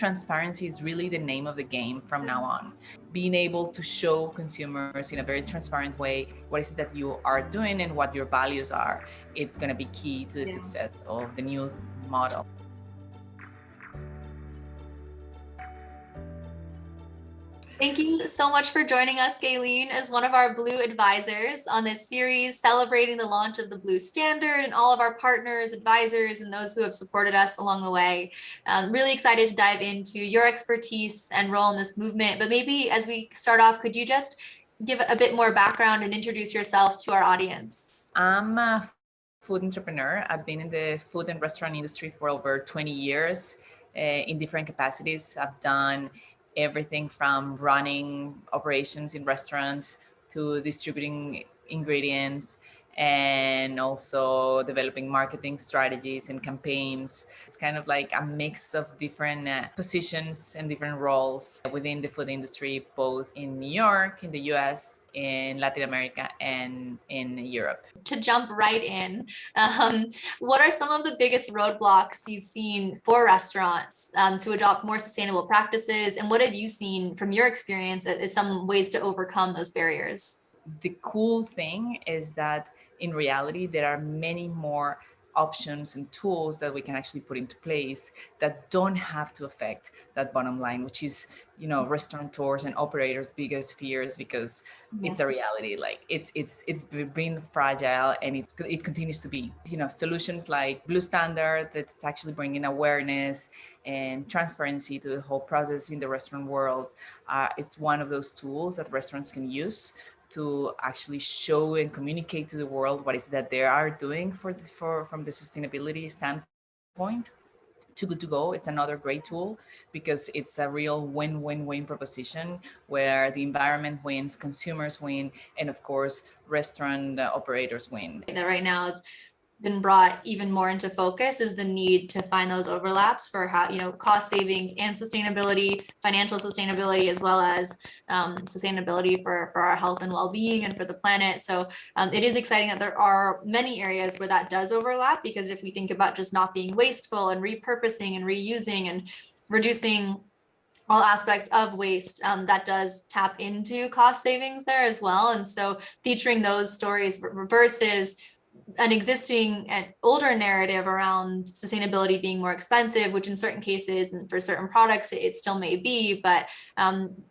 transparency is really the name of the game from now on. Being able to show consumers in a very transparent way what is it that you are doing and what your values are, it's going to be key to the success of the new model. Thank you so much for joining us, Gaeleen, as one of our Blue advisors on this series celebrating the launch of the Blue Standard and all of our partners, advisors, and those who have supported us along the way. Really excited to dive into your expertise and role in this movement. But maybe as we start off, could you just give a bit more background and introduce yourself to our audience? I'm a food entrepreneur. I've been in the food and restaurant industry for over 20 years in different capacities. I've done everything from running operations in restaurants to distributing ingredients and also developing marketing strategies and campaigns. It's kind of like a mix of different positions and different roles within the food industry, both in New York, in the US, in Latin America, and in Europe. To jump right in, what are some of the biggest roadblocks you've seen for restaurants to adopt more sustainable practices? And what have you seen from your experience as some ways to overcome those barriers? The cool thing is that in reality, there are many more options and tools that we can actually put into place that don't have to affect that bottom line, which is, restaurateurs and operators' biggest fears, because it's a reality. Like it's been fragile, and it continues to be. Solutions like Blue Standard, that's actually bringing awareness and transparency to the whole process in the restaurant world. It's one of those tools that restaurants can use to actually show and communicate to the world what is that they are doing from the sustainability standpoint. Too Good To Go, it's another great tool because it's a real win-win-win proposition where the environment wins, consumers win, and of course, restaurant operators win. That right now it's been brought even more into focus is the need to find those overlaps for how, cost savings and sustainability, financial sustainability, as well as sustainability for our health and well-being and for the planet. So it is exciting that there are many areas where that does overlap, because if we think about just not being wasteful and repurposing and reusing and reducing all aspects of waste, that does tap into cost savings there as well. And so featuring those stories versus an existing and older narrative around sustainability being more expensive, which in certain cases and for certain products it still may be, but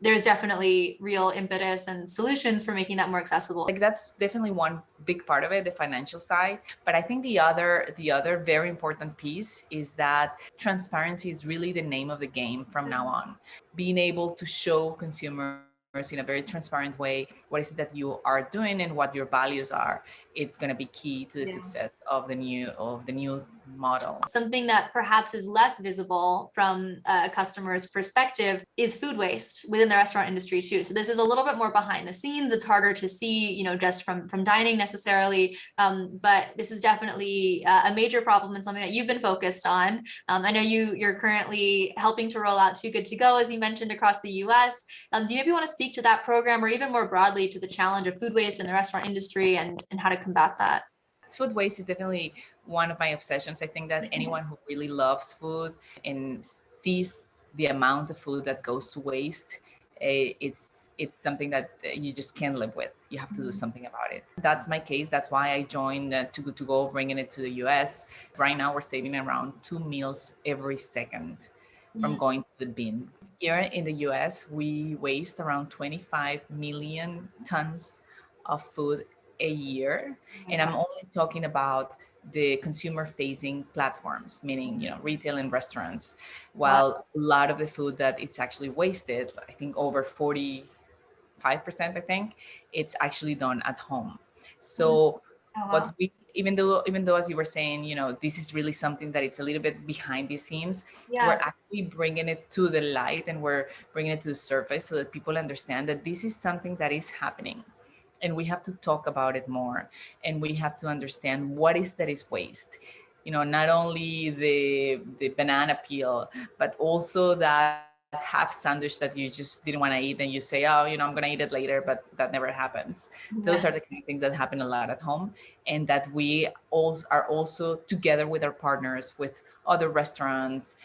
there's definitely real impetus and solutions for making that more accessible. Like that's definitely one big part of it, the financial side. But I think the other very important piece is that transparency is really the name of the game from now on. Being able to show consumers in a very transparent way what is it that you are doing and what your values are, it's going to be key to the success of the new model. Something that perhaps is less visible from a customer's perspective is food waste within the restaurant industry too. So this is a little bit more behind the scenes. It's harder to see, just from dining necessarily, but this is definitely a major problem and something that you've been focused on. I know you're currently helping to roll out Too Good To Go, as you mentioned, across the US. Do you maybe want to speak to that program, or even more broadly to the challenge of food waste in the restaurant industry and how to combat that? Food waste is definitely one of my obsessions. I think that anyone who really loves food and sees the amount of food that goes to waste, it's something that you just can't live with. You have to do something about it. That's my case. That's why I joined Too Good To Go, bringing it to the US. Right now, we're saving around 2 meals every second from going to the bin. Here in the US, we waste around 25 million tons of food a year. And I'm only talking about the consumer facing platforms, meaning, retail and restaurants. While a lot of the food that it's actually wasted, I think over 45%, I think, it's actually done at home. So what we, even though, as you were saying, this is really something that it's a little bit behind the scenes, we're actually bringing it to the light and we're bringing it to the surface so that people understand that this is something that is happening. And we have to talk about it more, and we have to understand what is waste. Not only the banana peel, but also that half sandwich that you just didn't want to eat and you say, oh, I'm going to eat it later, but that never happens. Those are the kind of things that happen a lot at home, and that we are also together with our partners, with other restaurants,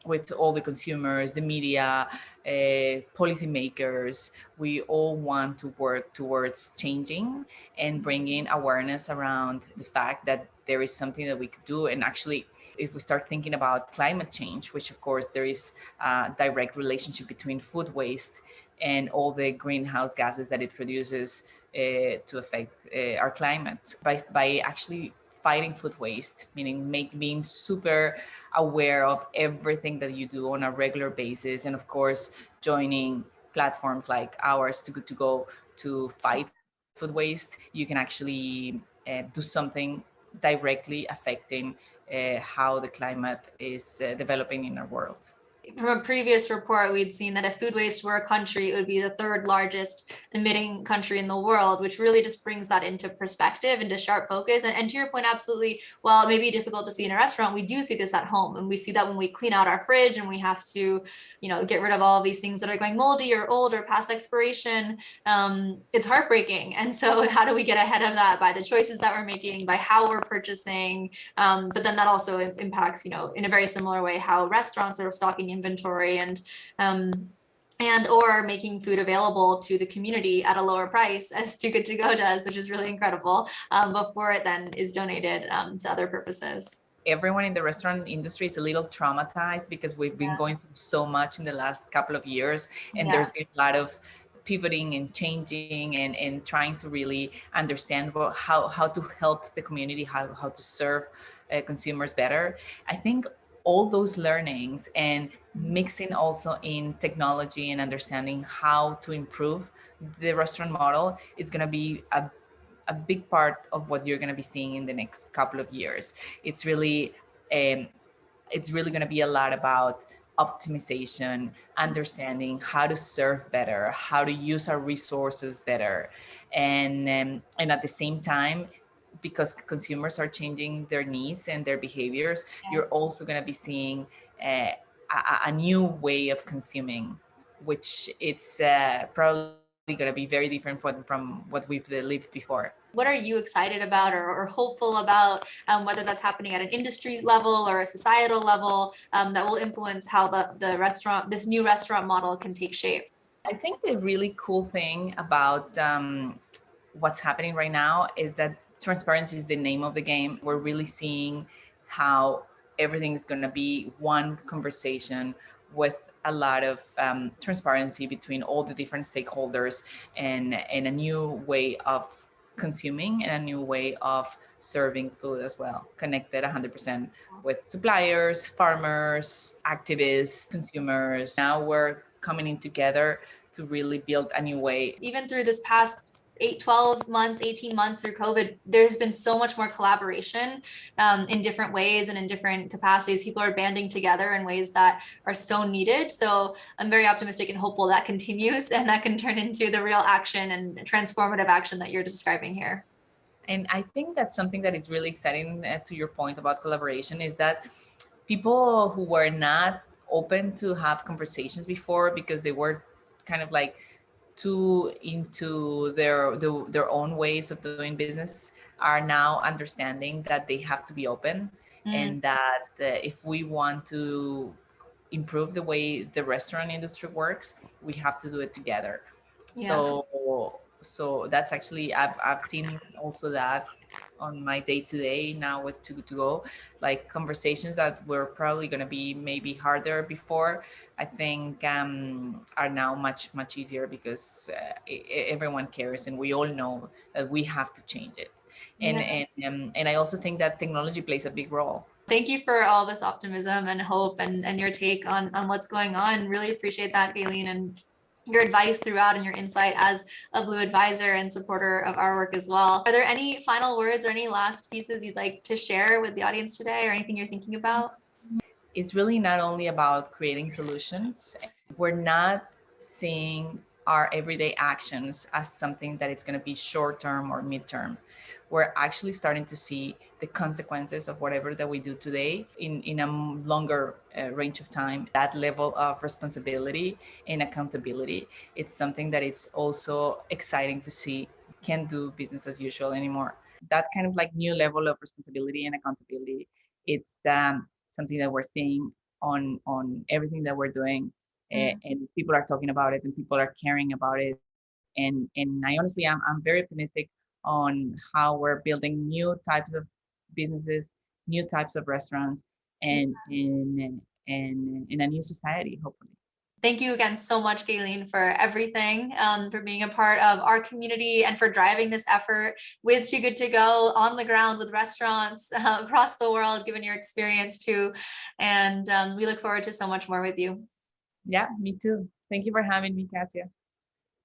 with all the consumers, the media, policymakers. We all want to work towards changing and bringing awareness around the fact that there is something that we could do. And actually, if we start thinking about climate change, which of course there is a direct relationship between food waste and all the greenhouse gases that it produces to affect our climate, by actually fighting food waste, meaning being super aware of everything that you do on a regular basis, and of course joining platforms like ours to go to fight food waste, you can actually do something directly affecting how the climate is developing in our world. From a previous report, we'd seen that if food waste were a country, it would be the third largest emitting country in the world, which really just brings that into perspective, into sharp focus. And to your point, absolutely, while it may be difficult to see in a restaurant, we do see this at home. And we see that when we clean out our fridge and we have to, get rid of all of these things that are going moldy or old or past expiration. It's heartbreaking. And so how do we get ahead of that? By the choices that we're making, by how we're purchasing. But then that also impacts, in a very similar way, how restaurants are stocking inventory and or making food available to the community at a lower price, as Too Good To Go does, which is really incredible, before it then is donated to other purposes. Everyone in the restaurant industry is a little traumatized because we've been going through so much in the last couple of years, and there's been a lot of pivoting and changing and trying to really understand how to help the community, how to serve consumers better. I think all those learnings and mixing also in technology and understanding how to improve the restaurant model is going to be a big part of what you're going to be seeing in the next couple of years. It's really going to be a lot about optimization, understanding how to serve better, how to use our resources better, and at the same time, because consumers are changing their needs and their behaviors, you're also going to be seeing a new way of consuming, which it's probably going to be very different from what we've lived before. What are you excited about or hopeful about, whether that's happening at an industry level or a societal level, that will influence how this new restaurant model can take shape? I think the really cool thing about what's happening right now is that transparency is the name of the game. We're really seeing how everything is going to be one conversation with a lot of transparency between all the different stakeholders, and a new way of consuming and a new way of serving food as well, connected 100% with suppliers, farmers, activists, consumers. Now we're coming in together to really build a new way. Even through this past 12 months, 18 months through COVID, there's been so much more collaboration in different ways and in different capacities. People are banding together in ways that are so needed. So I'm very optimistic and hopeful that continues and that can turn into the real action and transformative action that you're describing here. And I think that's something that is really exciting, to your point about collaboration, is that people who were not open to have conversations before because they were kind of like too into their own ways of doing business are now understanding that they have to be open, and that if we want to improve the way the restaurant industry works, we have to do it together. So that's actually, I've seen also that on my day-to-day now with Too Good To Go, like conversations that were probably going to be maybe harder before, I think are now much easier, because everyone cares and we all know that we have to change it. And I also think that technology plays a big role. Thank you for all this optimism and hope and your take on what's going on. Really appreciate that, Gaeleen, and your advice throughout and your insight as a Blue advisor and supporter of our work as well. Are there any final words or any last pieces you'd like to share with the audience today, or anything you're thinking about? It's really not only about creating solutions. We're not seeing our everyday actions as something that it's going to be short-term or mid-term. We're actually starting to see the consequences of whatever that we do today in a longer range of time. That level of responsibility and accountability, it's something that it's also exciting to see. Can't do business as usual anymore. That kind of like new level of responsibility and accountability, it's something that we're seeing on everything that we're doing, Mm. and people are talking about it and people are caring about it. And I honestly, I'm very optimistic on how we're building new types of businesses, new types of restaurants, and in a new society, hopefully. Thank you again so much, Gaeleen, for everything, for being a part of our community and for driving this effort with Too Good to Go on the ground with restaurants across the world, given your experience too. And we look forward to so much more with you. Yeah, me too. Thank you for having me, Kasia.